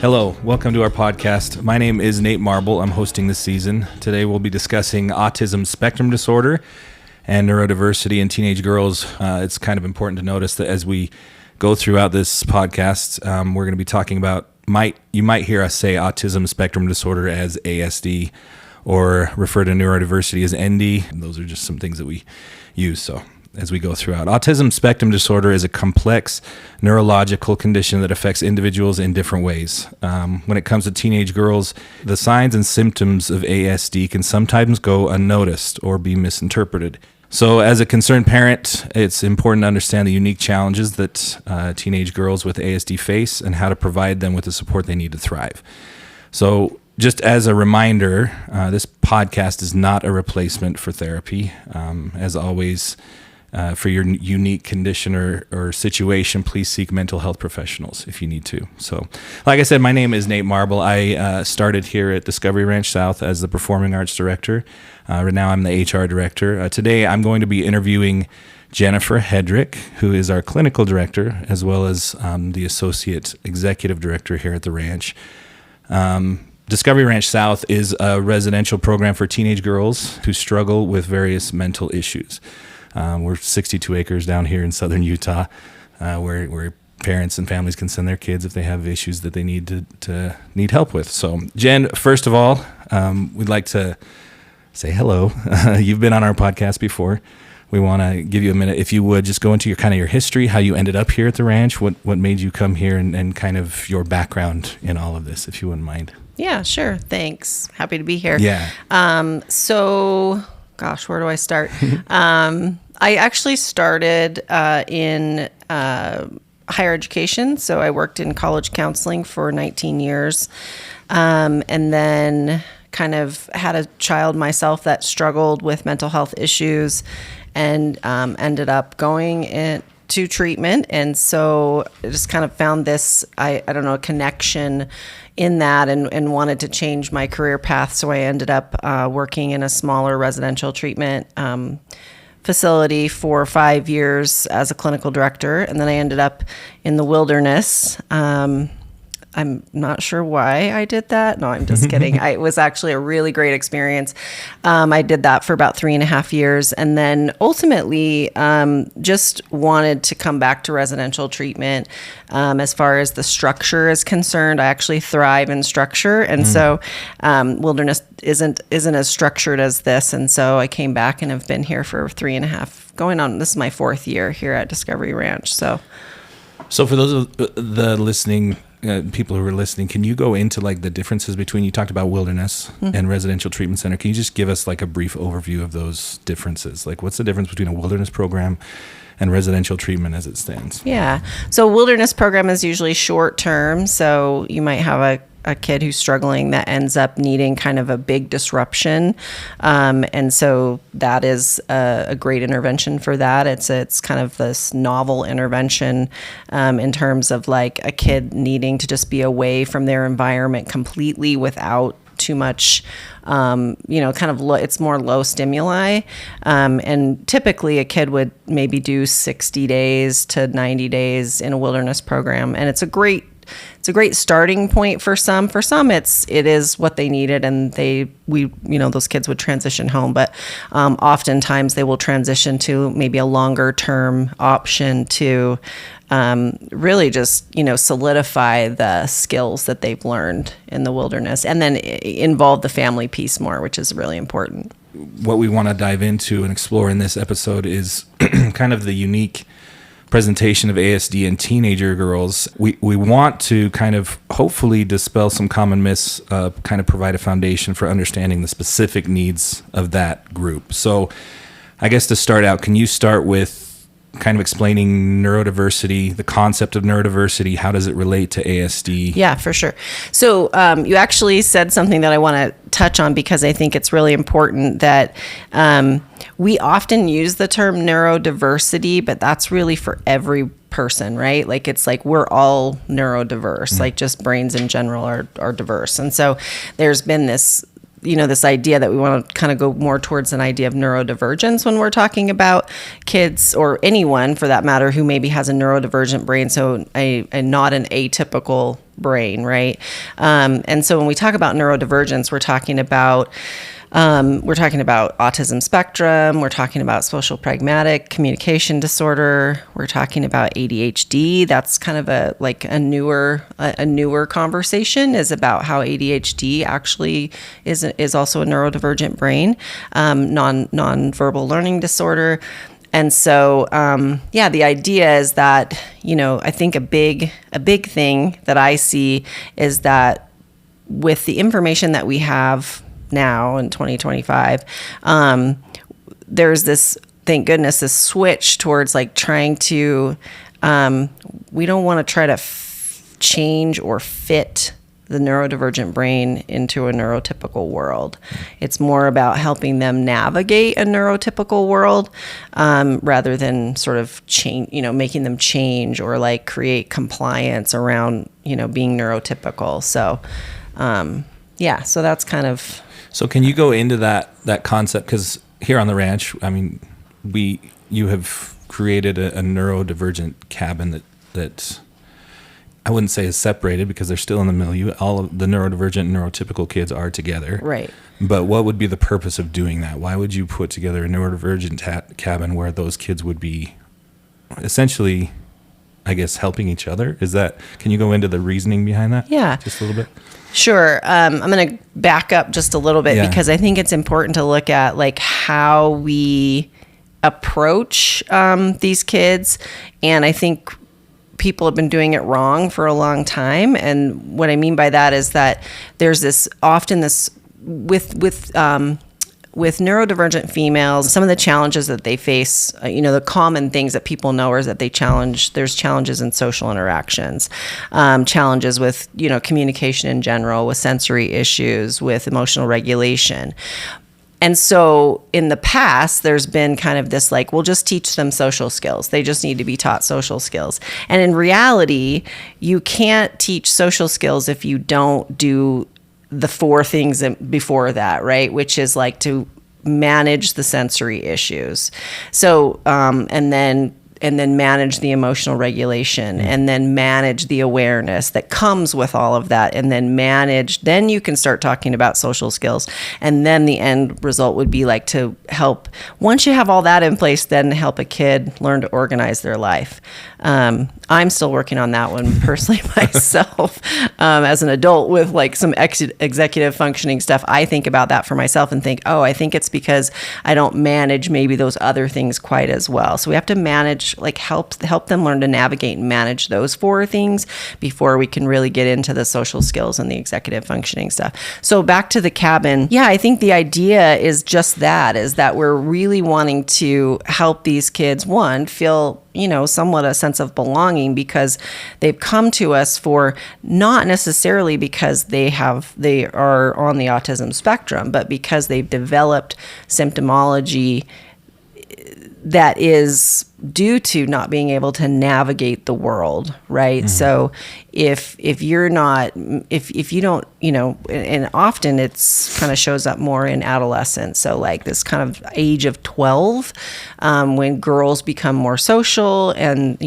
Hello, welcome to our podcast. My name is Nate Marble. I'm hosting this season. Today we'll be discussing autism spectrum disorder and neurodiversity in teenage girls. It's kind of important to notice that as we go throughout this podcast, we're going to be talking about, you might hear us say autism spectrum disorder as ASD or refer to neurodiversity as ND. Those are just some things that we use. So as we go throughout, autism spectrum disorder is a complex neurological condition that affects individuals in different ways. When it comes to teenage girls, the signs and symptoms of ASD can sometimes go unnoticed or be misinterpreted. So as a concerned parent, it's important to understand the unique challenges that teenage girls with ASD face and how to provide them with the support they need to thrive. So just as a reminder, this podcast is not a replacement for therapy. As always, for your unique condition or situation, please seek mental health professionals if you need to. So, like I said, my name is Nate Marble. I started here at Discovery Ranch South as the Performing Arts Director. Right now I'm the HR Director. Today I'm going to be interviewing Jennifer Hedrick, who is our Clinical Director, as well as the Associate Executive Director here at the ranch. Discovery Ranch South is a residential program for teenage girls who struggle with various mental issues. We're 62 acres down here in southern Utah, where parents and families can send their kids if they have issues that they need to need help with. So, Jen, first of all, we'd like to say hello. You've been on our podcast before. We want to give you a minute, if you would, just go into your history, how you ended up here at the ranch, what made you come here, and kind of your background in all of this, if you wouldn't mind. Yeah, sure. Thanks. Happy to be here. Yeah. Gosh, where do I start? I actually started in higher education. So I worked in college counseling for 19 years, and then kind of had a child myself that struggled with mental health issues, and ended up going into treatment. And so I just kind of found this, I don't know, a connection in that, and wanted to change my career path. So I ended up working in a smaller residential treatment facility for 5 years as a clinical director. And then I ended up in the wilderness. I'm not sure why I did that. No, I'm just kidding. It was actually a really great experience. I did that for about 3.5 years. And then ultimately just wanted to come back to residential treatment. As far as the structure is concerned, I actually thrive in structure. And so wilderness isn't as structured as this. And so I came back and have been here for 3.5, going on, this is my 4th year here at Discovery Ranch. So for those of the listening, people who are listening, can you go into like the differences between, you talked about wilderness and residential treatment center. Can you just give us like a brief overview of those differences? Like, what's the difference between a wilderness program and residential treatment as it stands? Yeah. So wilderness program is usually short term. So you might have a kid who's struggling that ends up needing kind of a big disruption. And so that is a great intervention for that. It's kind of this novel intervention in terms of like a kid needing to just be away from their environment completely without too much, it's more low stimuli. And typically a kid would maybe do 60 days to 90 days in a wilderness program. And it's a great starting point for some. For some, it is what they needed, and those kids would transition home. But oftentimes they will transition to maybe a longer term option to really just solidify the skills that they've learned in the wilderness, and then involve the family piece more, which is really important. What we want to dive into and explore in this episode is kind of the unique presentation of ASD in teenager girls. We want to kind of hopefully dispel some common myths, kind of provide a foundation for understanding the specific needs of that group. So I guess to start out, can you start with kind of explaining neurodiversity, the concept of neurodiversity? How does it relate to ASD? Yeah, for sure. So you actually said something that I want to touch on, because I think it's really important that we often use the term neurodiversity, but that's really for every person, right? Like, it's like we're all neurodiverse, like just brains in general are diverse. And so there's been this this idea that we want to kind of go more towards an idea of neurodivergence when we're talking about kids, or anyone for that matter, who maybe has a neurodivergent brain, so a not an atypical brain, right? And so when we talk about neurodivergence, we're talking about autism spectrum. We're talking about social pragmatic communication disorder. We're talking about ADHD. That's kind of a newer conversation, is about how ADHD actually is also a neurodivergent brain, non-verbal learning disorder. And so, the idea is that, I think a big thing that I see is that with the information that we have now in 2025, there's this, thank goodness, this switch towards like trying to, we don't want to try to change or fit the neurodivergent brain into a neurotypical world. It's more about helping them navigate a neurotypical world, rather than sort of change, making them change or like create compliance around, being neurotypical. So, so that's kind of. So can you go into that concept? Because here on the ranch, I mean, you have created a neurodivergent cabin that I wouldn't say is separated, because they're still in the milieu. All of the neurodivergent and neurotypical kids are together. Right. But what would be the purpose of doing that? Why would you put together a neurodivergent cabin where those kids would be essentially, I guess, helping each other? Can you go into the reasoning behind that? Yeah. Just a little bit? Sure. I'm going to back up just a little bit, because I think it's important to look at like how we approach these kids. And I think people have been doing it wrong for a long time. And what I mean by that is that there's this with neurodivergent females, some of the challenges that they face, the common things that people know is that there's challenges in social interactions, challenges with, communication in general, with sensory issues, with emotional regulation. And so in the past, there's been kind of this like, we'll just teach them social skills. They just need to be taught social skills. And in reality, you can't teach social skills if you don't do the 4 things before that, right? Which is like to manage the sensory issues. So, and then manage the emotional regulation, and then manage the awareness that comes with all of that, and then you can start talking about social skills. And then the end result would be like to help, once you have all that in place, then help a kid learn to organize their life. I'm still working on that one personally myself. As an adult with like some executive functioning stuff, I think about that for myself and think, I think it's because I don't manage maybe those other things quite as well. So we have to manage, like help them learn to navigate and manage those 4 things before we can really get into the social skills and the executive functioning stuff. So back to the cabin. Yeah, I think the idea is just that, is that we're really wanting to help these kids, one, feel somewhat a sense of belonging, because they've come to us for not necessarily because they are on the autism spectrum, but because they've developed symptomology that is due to not being able to navigate the world, right? Mm-hmm. So if you don't, and often it's kind of shows up more in adolescence. So like this kind of age of 12, when girls become more social, and,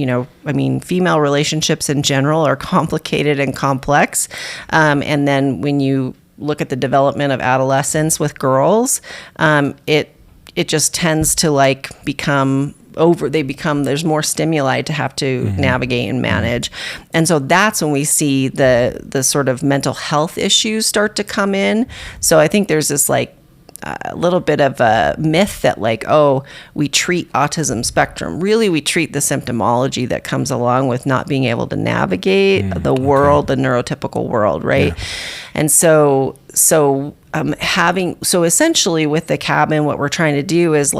female relationships in general are complicated and complex. And then when you look at the development of adolescence with girls, it just tends to like there's more stimuli to have to navigate and manage. And so that's when we see the sort of mental health issues start to come in. So I think there's this like a little bit of a myth that like, we treat autism spectrum. Really, we treat the symptomology that comes along with not being able to navigate the world, the neurotypical world, right? Yeah. And so essentially with the cabin, what we're trying to do is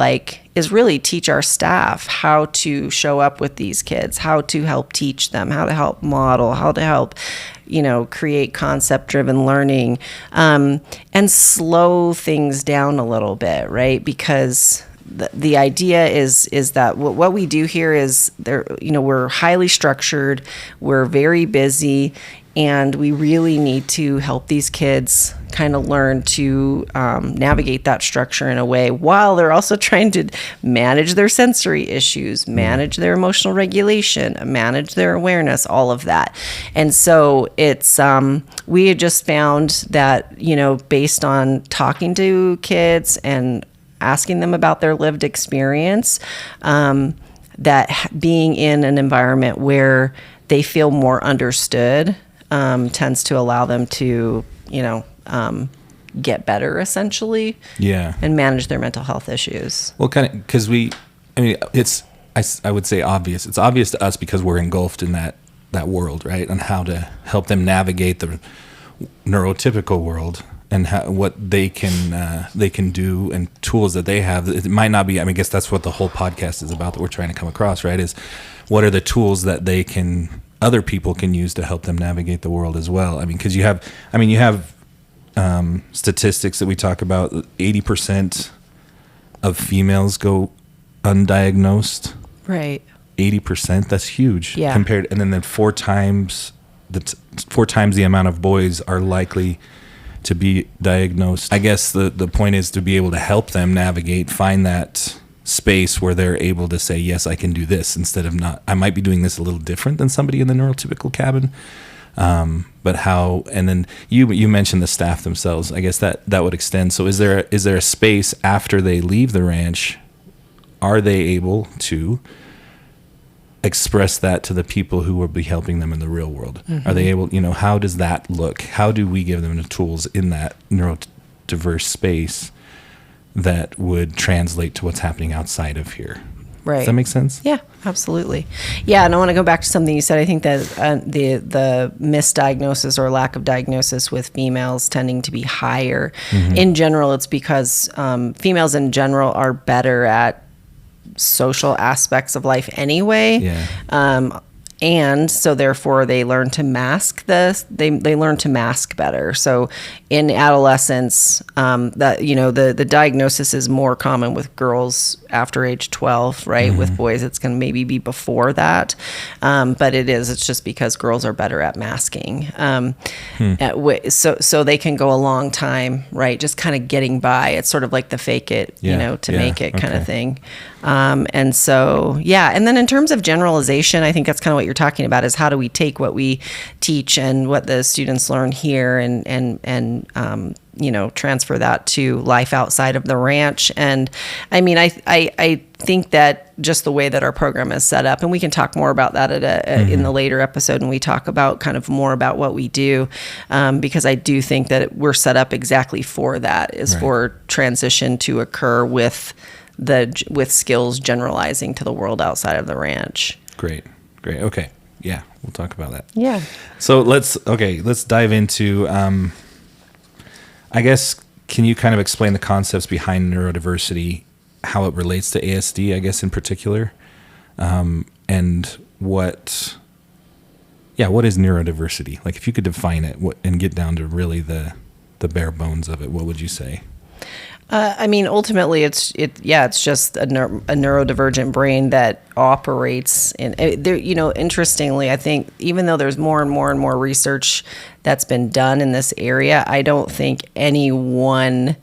really teach our staff how to show up with these kids, how to help teach them, how to help model, how to help, create concept-driven learning, and slow things down a little bit, right? Because the idea is that what we do here is we're highly structured, we're very busy, and we really need to help these kids kind of learn to navigate that structure in a way while they're also trying to manage their sensory issues, manage their emotional regulation, manage their awareness, all of that. And so it's we had just found that, based on talking to kids and asking them about their lived experience, that being in an environment where they feel more understood tends to allow them to, get better essentially. Yeah. And manage their mental health issues. Well, kind of, because I would say obvious. It's obvious to us because we're engulfed in that world, right? And how to help them navigate the neurotypical world and what they can do and tools that they have. It might not be, I guess that's what the whole podcast is about that we're trying to come across, right? Is what are the tools that other people can use to help them navigate the world as well. Because you have statistics that we talk about. 80% of females go undiagnosed. Right. 80%. That's huge. Yeah. And then 4 times the amount of boys are likely to be diagnosed. I guess the point is to be able to help them navigate, find that space where they're able to say, yes, I can do this, instead of not, I might be doing this a little different than somebody in the neurotypical cabin. But how, and then you mentioned the staff themselves. I guess that would extend. So is there a space after they leave the ranch? Are they able to express that to the people who will be helping them in the real world? Mm-hmm. Are they able, how does that look? How do we give them the tools in that neurodiverse space that would translate to what's happening outside of here? Right. Does that make sense? Yeah, absolutely. Yeah, and I want to go back to something you said. I think that the misdiagnosis or lack of diagnosis with females tending to be higher. Mm-hmm. In general, it's because females in general are better at social aspects of life anyway. Yeah. And so therefore they learn to mask this. They learn to mask better. So in adolescence, the diagnosis is more common with girls after age 12, right? Mm-hmm. With boys, it's going to maybe be before that. But it's just because girls are better at masking. So they can go a long time, right? Just kind of getting by. It's sort of like the fake it, to make it kind of thing. And so, yeah. And then in terms of generalization, I think that's kind of what you're talking about, is how do we take what we teach and what the students learn here and transfer that to life outside of the ranch. And I think that just the way that our program is set up, and we can talk more about that in the later episode, and we talk about kind of more about what we do, because I do think that we're set up exactly for that, is right. For transition to occur with skills generalizing to the world outside of the ranch. Great. Okay. Yeah, we'll talk about that. Yeah. So let's dive into, I guess, can you kind of explain the concepts behind neurodiversity, how it relates to ASD, I guess, in particular, and what is neurodiversity? Like, if you could define it and get down to really the bare bones of it, what would you say? Ultimately, it's just a neurodivergent brain that operates in there. Interestingly, I think even though there's more and more and more research that's been done in this area, I don't think any one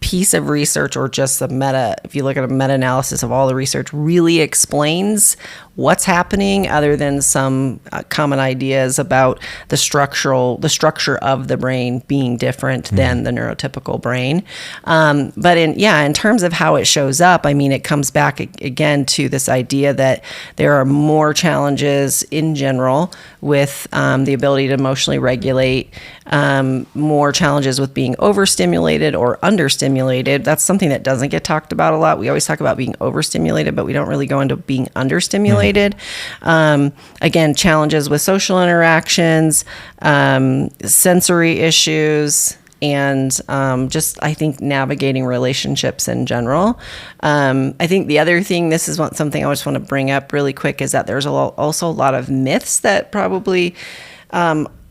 piece of research or just if you look at a meta-analysis of all the research, really explains what's happening, other than some common ideas about the structure of the brain being different than the neurotypical brain. But in terms of how it shows up, it comes back again to this idea that there are more challenges in general with the ability to emotionally regulate, more challenges with being overstimulated or understimulated. That's something that doesn't get talked about a lot. We always talk about being overstimulated, but we don't really go into being understimulated. Again, challenges with social interactions, sensory issues, and I think navigating relationships in general. I think the other thing, this is something I just want to bring up really quick, is that there's also a lot of myths that probably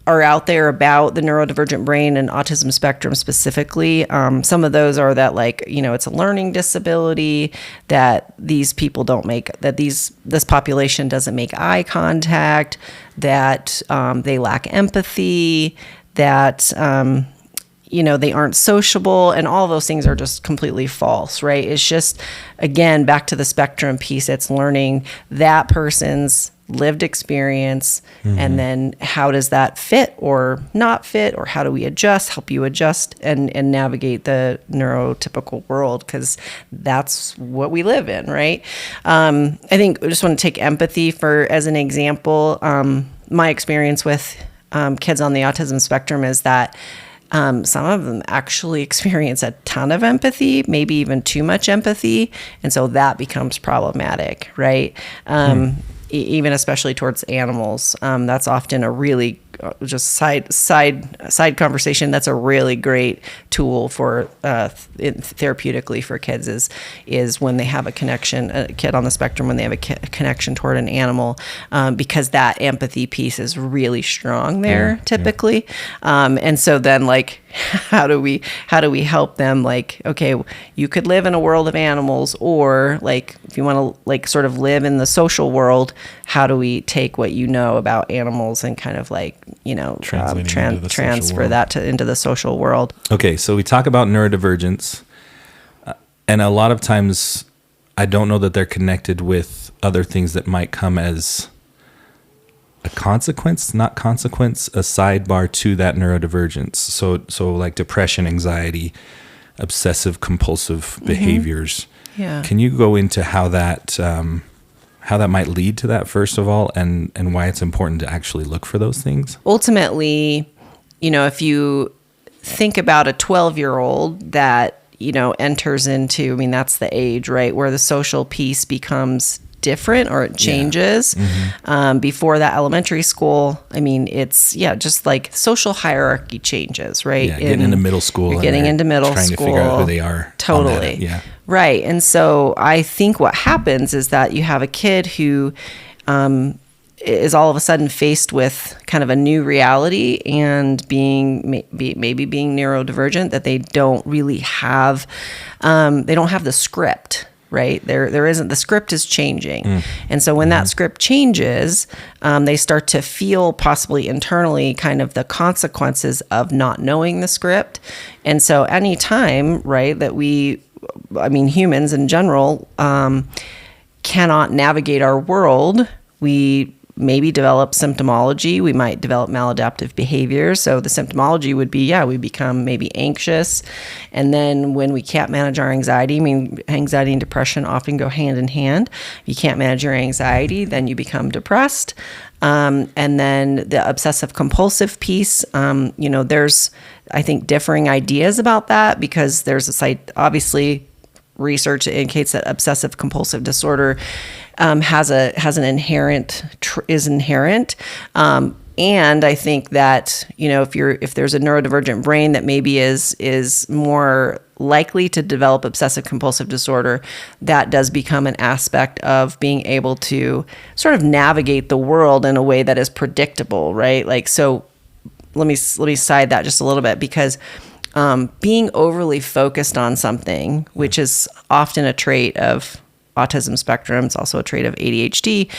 are out there about the neurodivergent brain and autism spectrum specifically. Some of those are that, like, it's a learning disability, that these people this population doesn't make eye contact, that they lack empathy, that they aren't sociable, and all those things are just completely false, right? It's just, again, back to the spectrum piece. It's learning that person's lived experience, and then how does that fit or not fit, or how do we help you adjust and navigate the neurotypical world, because that's what we live in, right? I think I just want to take empathy as an example. My experience with kids on the autism spectrum is that some of them actually experience a ton of empathy, maybe even too much empathy. And so that becomes problematic, right? Even especially towards animals. That's often a really just side conversation. That's a really great tool for therapeutically for kids is when they have a kid on the spectrum, when they have a connection toward an animal, because that empathy piece is really strong there typically. And so then, like, how do we help them? Like, okay, you could live in a world of animals, or, like, if you want to, like, sort of live in the social world, how do we take what you know about animals and kind of, like, transfer that into the social world? Okay, so we talk about neurodivergence, and a lot of times I don't know that they're connected with other things that might come as a consequence, not consequence, a sidebar to that neurodivergence. So like depression, anxiety, obsessive compulsive behaviors. Yeah. Can you go into how that might lead to that, first of all, and why it's important to actually look for those things? Ultimately, if you think about a 12-year-old that, enters into, that's the age, right, where the social piece becomes different, or it changes. Before that elementary school, it's just like social hierarchy changes, right? Getting into middle school. You're getting into middle school. Trying to figure out who they are. Totally. Right. And so I think what happens is that you have a kid who is all of a sudden faced with kind of a new reality, and maybe being neurodivergent, that they don't really have, they don't have the script. Right. There isn't, the script is changing. And so when that script changes, they start to feel possibly internally kind of the consequences of not knowing the script. And so anytime, right, that humans in general, cannot navigate our world, we maybe develop symptomology. We might develop maladaptive behavior. So the symptomology would be, we become maybe anxious. And then when we can't manage our anxiety, anxiety and depression often go hand in hand. If you can't manage your anxiety, then you become depressed. And then the obsessive compulsive piece, there's, I think, differing ideas about that, because there's obviously research indicates that obsessive compulsive disorder is inherent. And I think that, if there's a neurodivergent brain that maybe is more likely to develop obsessive compulsive disorder, that does become an aspect of being able to sort of navigate the world in a way that is predictable, right? Like, so let me side that just a little bit, because being overly focused on something, which is often a trait of autism spectrum, it's also a trait of ADHD,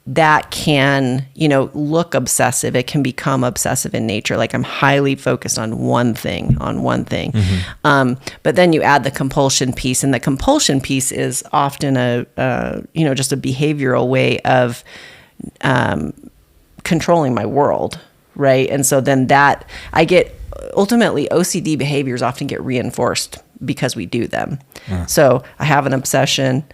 that can, look obsessive. It can become obsessive in nature. Like, I'm highly focused on one thing. But then you add the compulsion piece, and the compulsion piece is often just a behavioral way of controlling my world, right? And so then ultimately OCD behaviors often get reinforced because we do them. So I have an obsession,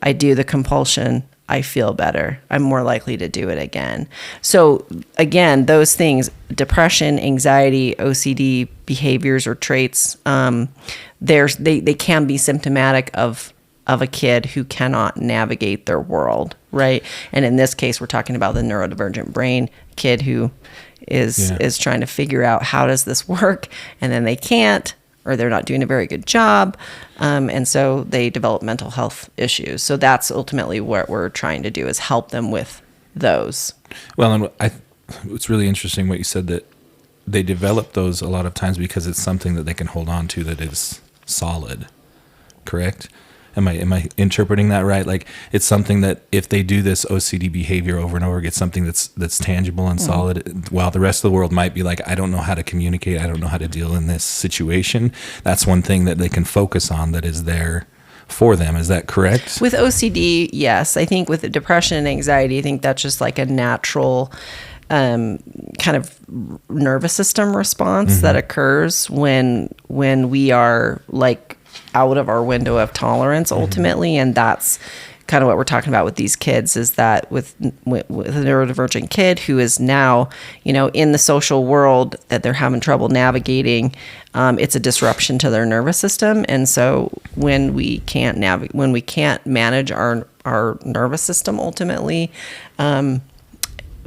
I do the compulsion, I feel better, I'm more likely to do it again. So again, those things, depression, anxiety, OCD behaviors or traits, they can be symptomatic of a kid who cannot navigate their world, right? And in this case, we're talking about the neurodivergent brain, kid who is trying to figure out, how does this work? And then they can't, or they're not doing a very good job. And so they develop mental health issues. So that's ultimately what we're trying to do, is help them with those. Well, and it's really interesting what you said, that they develop those a lot of times because it's something that they can hold on to that is solid. Correct? Am I interpreting that right? Like, it's something that if they do this OCD behavior over and over, get something that's tangible and solid, while the rest of the world might be like, I don't know how to communicate, I don't know how to deal in this situation. That's one thing that they can focus on that is there for them. Is that correct? With OCD, yes. I think with depression and anxiety, I think that's just like a natural kind of nervous system response that occurs when we are like out of our window of tolerance ultimately. And that's kind of what we're talking about with these kids, is that with a neurodivergent kid who is now, in the social world that they're having trouble navigating, it's a disruption to their nervous system. And so when we can't manage our nervous system ultimately,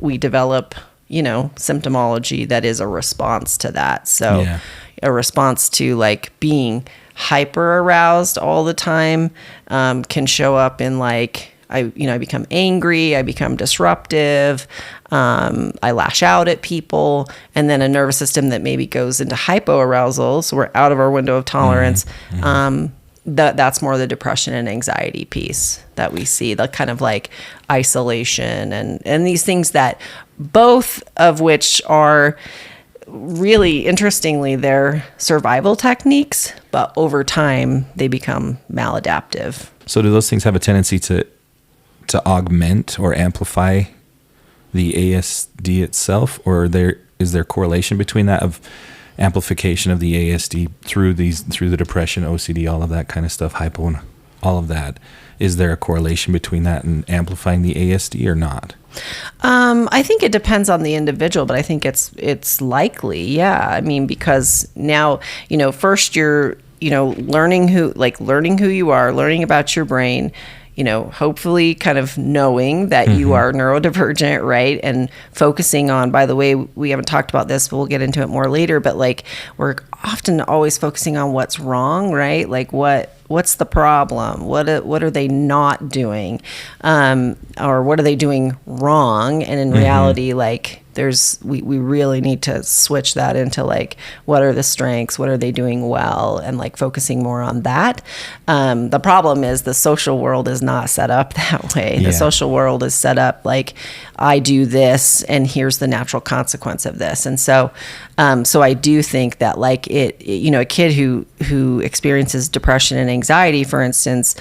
we develop, symptomology that is a response to that. So a response to like being hyper aroused all the time can show up in like, I become angry, I become disruptive, I lash out at people, and then a nervous system that maybe goes into hypoarousal, so we're out of our window of tolerance. That's more the depression and anxiety piece that we see, the kind of like isolation and these things, that both of which are really, interestingly, they're survival techniques, but over time they become maladaptive. So do those things have a tendency to augment or amplify the ASD itself, or is there correlation between that, of amplification of the ASD through the depression, OCD, all of that kind of stuff, hypo and all of that? Is there a correlation between that and amplifying the ASD or not? I think it depends on the individual, but I think it's likely. Yeah. I mean, because now, first you're, learning who you are, learning about your brain, hopefully kind of knowing that you are neurodivergent, right? And focusing on, by the way, we haven't talked about this, but we'll get into it more later, but like, we're often always focusing on what's wrong, right? Like what's the problem? What are they not doing? Or what are they doing wrong? And in reality, like, we really need to switch that into like, what are the strengths? What are they doing well? And like focusing more on that. The problem is the social world is not set up that way. The social world is set up like, I do this and here's the natural consequence of this. And so I do think that like a kid who experiences depression and anxiety, for instance,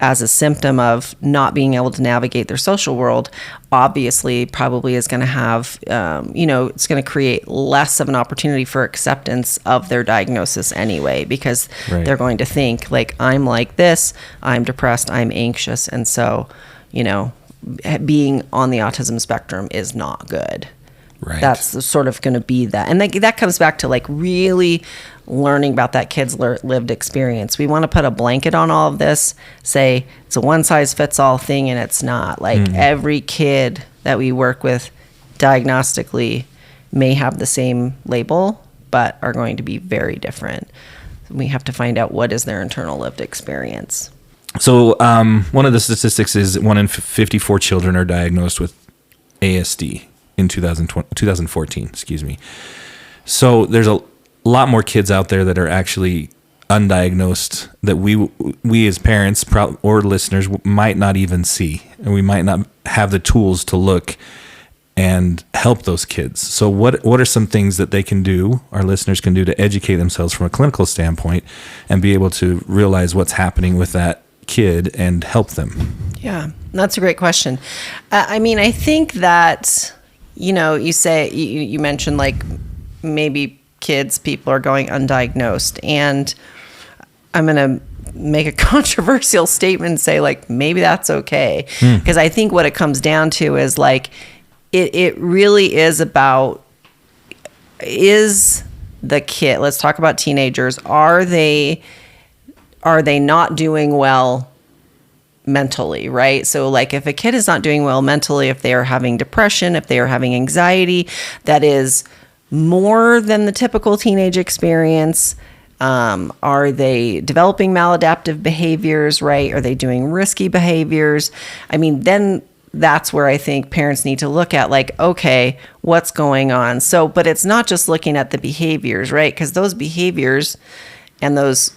as a symptom of not being able to navigate their social world, obviously probably is going to have, it's going to create less of an opportunity for acceptance of their diagnosis anyway, because they're going to think like, I'm like this, I'm depressed, I'm anxious. And so, being on the autism spectrum is not good. Right. That's sort of going to be that. And that comes back to like really learning about that kid's lived experience. We want to put a blanket on all of this, say it's a one size fits all thing, and it's not. Like every kid that we work with diagnostically may have the same label, but are going to be very different. We have to find out what is their internal lived experience. So one of the statistics is 1 in 54 children are diagnosed with ASD in 2014, excuse me. So there's a lot more kids out there that are actually undiagnosed that we as parents or listeners might not even see, and we might not have the tools to look and help those kids. So what are some things that they can do, our listeners can do, to educate themselves from a clinical standpoint and be able to realize what's happening with that kid and help them? Yeah, that's a great question. I mean, I think that, you mentioned like maybe people are going undiagnosed, and I'm going to make a controversial statement and say like, maybe that's okay. Because I think what it comes down to is like, it really is about, is the kid, let's talk about teenagers, are they not doing well mentally, right? So like if a kid is not doing well mentally, if they are having depression, if they are having anxiety, that is more than the typical teenage experience. Are they developing maladaptive behaviors, right? Are they doing risky behaviors? I mean, then that's where I think parents need to look at, like, okay, what's going on? So, but it's not just looking at the behaviors, right? Because those behaviors and those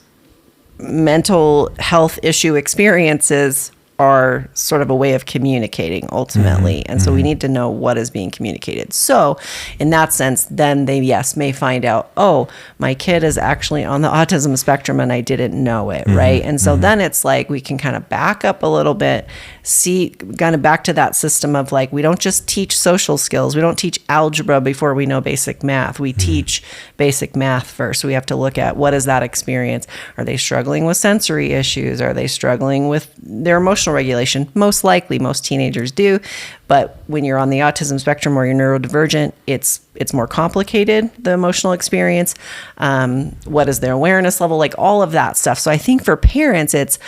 mental health issue experiences are sort of a way of communicating ultimately. And so we need to know what is being communicated. So in that sense, then they, yes, may find out, oh, my kid is actually on the autism spectrum and I didn't know it, right? And so then it's like we can kind of back up a little bit, see, kind of back to that system of like, we don't just teach social skills. We don't teach algebra before we know basic math. We teach basic math first. We have to look at what is that experience? Are they struggling with sensory issues? Are they struggling with their emotional regulation? Most likely, most teenagers do. But when you're on the autism spectrum or you're neurodivergent, it's more complicated, the emotional experience. What is their awareness level? Like all of that stuff. So I think for parents, it's,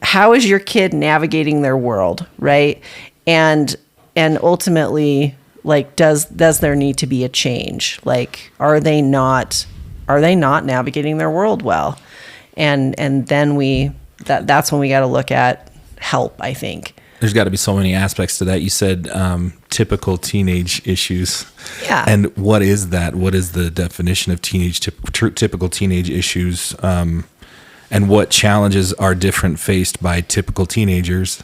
how is your kid navigating their world, right? And ultimately, like, does there need to be a change? Like, are they not navigating their world well? And then that's when we got to look at help, I think. There's got to be so many aspects to that. You said typical teenage issues. Yeah. And what is that? What is the definition of typical teenage issues? And what challenges are different faced by typical teenagers?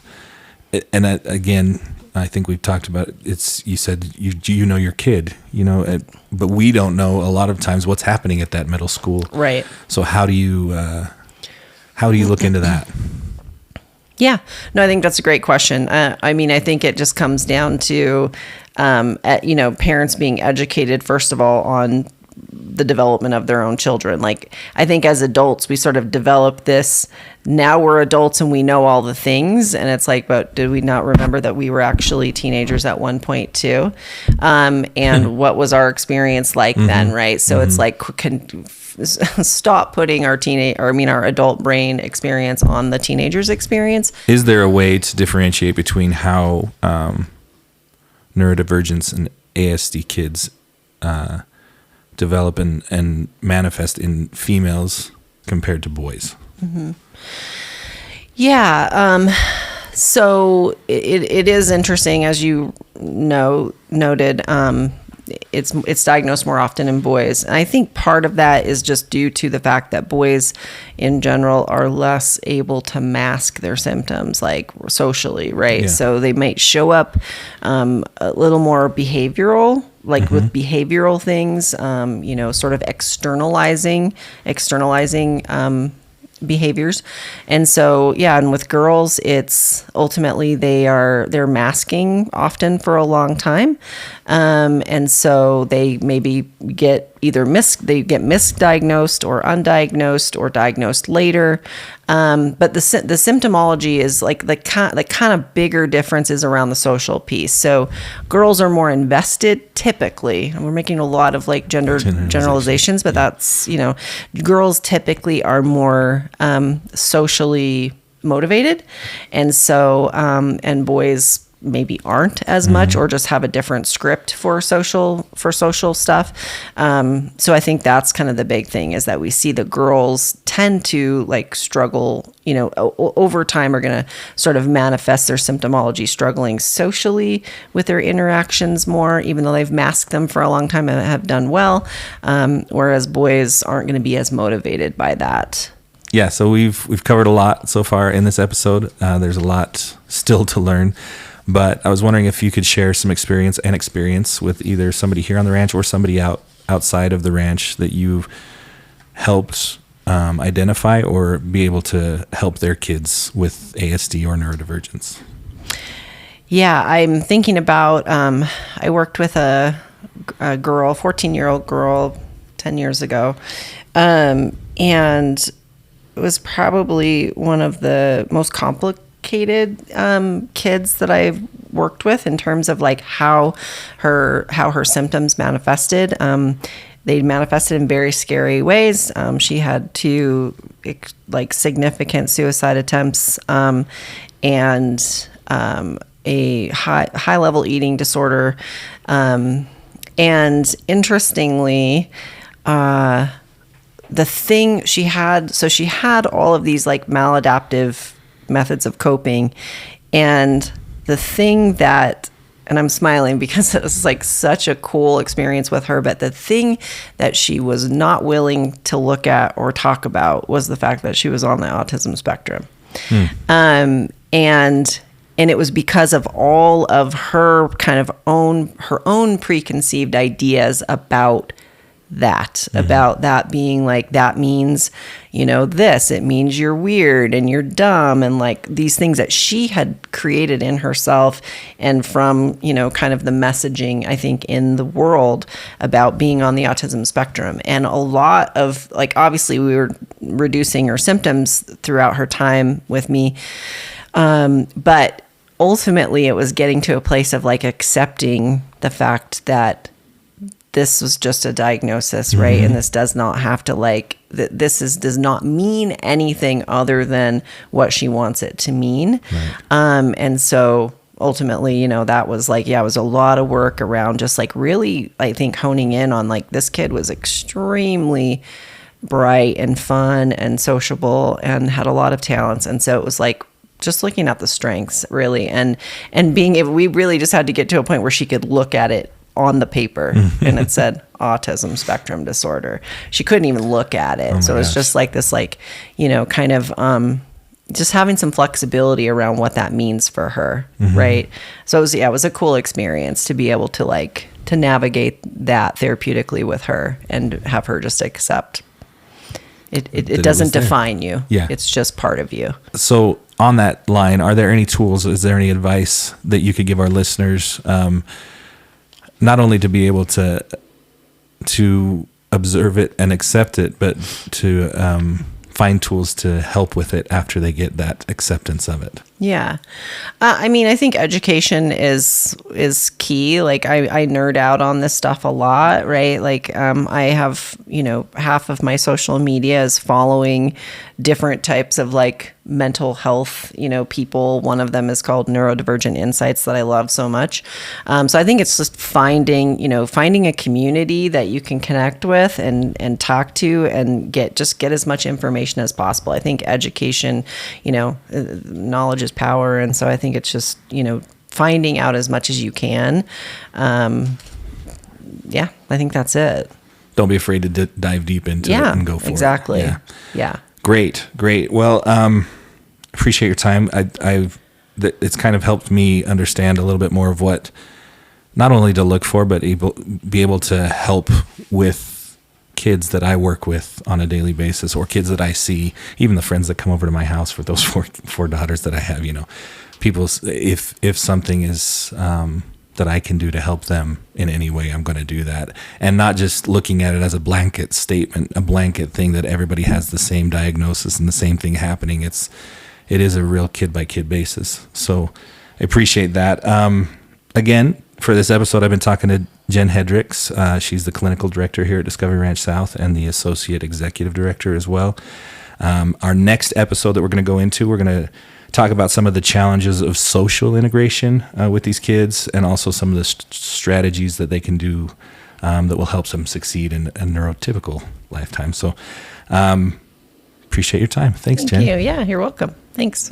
And again, I think we've talked about it. You said you know your kid, but we don't know a lot of times what's happening at that middle school. Right. So how do you look into that? Yeah, no, I think that's a great question. I think it just comes down to, parents being educated, first of all, on the development of their own children. Like, I think as adults, we sort of develop this, now we're adults and we know all the things. And it's like, but did we not remember that we were actually teenagers at one point too? And what was our experience like then, right? So it's like, stop putting our adult brain experience on the teenager's experience. Is there a way to differentiate between how neurodivergence and ASD kids develop and manifest in females compared to boys? Yeah. So it is interesting, as you noted. It's diagnosed more often in boys. And I think part of that is just due to the fact that boys in general are less able to mask their symptoms, like socially, right? Yeah. So they might show up a little more behavioral, like with behavioral things, sort of externalizing behaviors. And so, and with girls, it's ultimately they're masking often for a long time. And so they maybe get either misdiagnosed or undiagnosed or diagnosed later. But the symptomology is like the kind of bigger differences around the social piece. So girls are more invested typically, and we're making a lot of like gender generalizations, but that's, girls typically are more socially motivated. And so, and boys maybe aren't as much, or just have a different script for social stuff. So I think that's kind of the big thing, is that we see the girls tend to like struggle, over time are going to sort of manifest their symptomology struggling socially with their interactions more, even though they've masked them for a long time and have done well. Whereas boys aren't going to be as motivated by that. Yeah. So we've covered a lot so far in this episode. There's a lot still to learn. But I was wondering if you could share some experience with either somebody here on the ranch or somebody outside of the ranch that you've helped identify or be able to help their kids with ASD or neurodivergence. Yeah, I'm thinking about, I worked with a girl, 14-year-old girl, 10 years ago. And it was probably one of the most complicated kids that I've worked with in terms of like how her symptoms manifested. They manifested in very scary ways. She had 2 like significant suicide attempts, and a high level eating disorder. And interestingly, the thing she had all of these like maladaptive methods of coping, and the thing that, and I'm smiling because it was like such a cool experience with her, but the thing that she was not willing to look at or talk about was the fact that she was on the autism spectrum. And it was because of all of her kind of her own preconceived ideas about that being like, that means, this, it means you're weird and you're dumb, and like these things that she had created in herself and from, kind of the messaging, I think, in the world about being on the autism spectrum. And a lot of, like, obviously we were reducing her symptoms throughout her time with me. But ultimately it was getting to a place of like accepting the fact that this was just a diagnosis, right? And this does not have to does not mean anything other than what she wants it to mean. Right. And so ultimately, that was like, it was a lot of work around just like really, I think, honing in on like, this kid was extremely bright and fun and sociable and had a lot of talents. And so it was like, just looking at the strengths really, and being able, we really just had to get to a point where she could look at it on the paper and it said autism spectrum disorder. She couldn't even look at it. So it's just like this, like, kind of, just having some flexibility around what that means for her. Right. So it was a cool experience to be able to like, to navigate that therapeutically with her and have her just accept it doesn't define you. Yeah. It's just part of you. So on that line, are there any tools? Is there any advice that you could give our listeners, not only to be able to observe it and accept it, but to find tools to help with it after they get that acceptance of it? Yeah. I mean, I think education is key. Like I nerd out on this stuff a lot, right? Like I have, half of my social media is following different types of like mental health, people. One of them is called Neurodivergent Insights that I love so much. So I think it's just finding a community that you can connect with and talk to and get as much information as possible. I think education, knowledge is power. And so I think it's just, finding out as much as you can. I think that's it. Don't be afraid to dive deep into it and go for exactly. it. Yeah. Great. Well, appreciate your time. It's kind of helped me understand a little bit more of what, not only to look for, but be able to help with kids that I work with on a daily basis, or kids that I see, even the friends that come over to my house for those four daughters that I have, people, if something is, that I can do to help them in any way, I'm going to do that. And not just looking at it as a blanket statement, a blanket thing that everybody has the same diagnosis and the same thing happening. It is a real kid by kid basis. So I appreciate that. Again, for this episode, I've been talking to Jen Hedrick. She's the clinical director here at Discovery Ranch South and the associate executive director as well. Our next episode that we're going to go into, we're going to talk about some of the challenges of social integration with these kids, and also some of the strategies that they can do that will help them succeed in a neurotypical lifetime. So appreciate your time. Thank Jen. Thank you. Yeah, you're welcome. Thanks.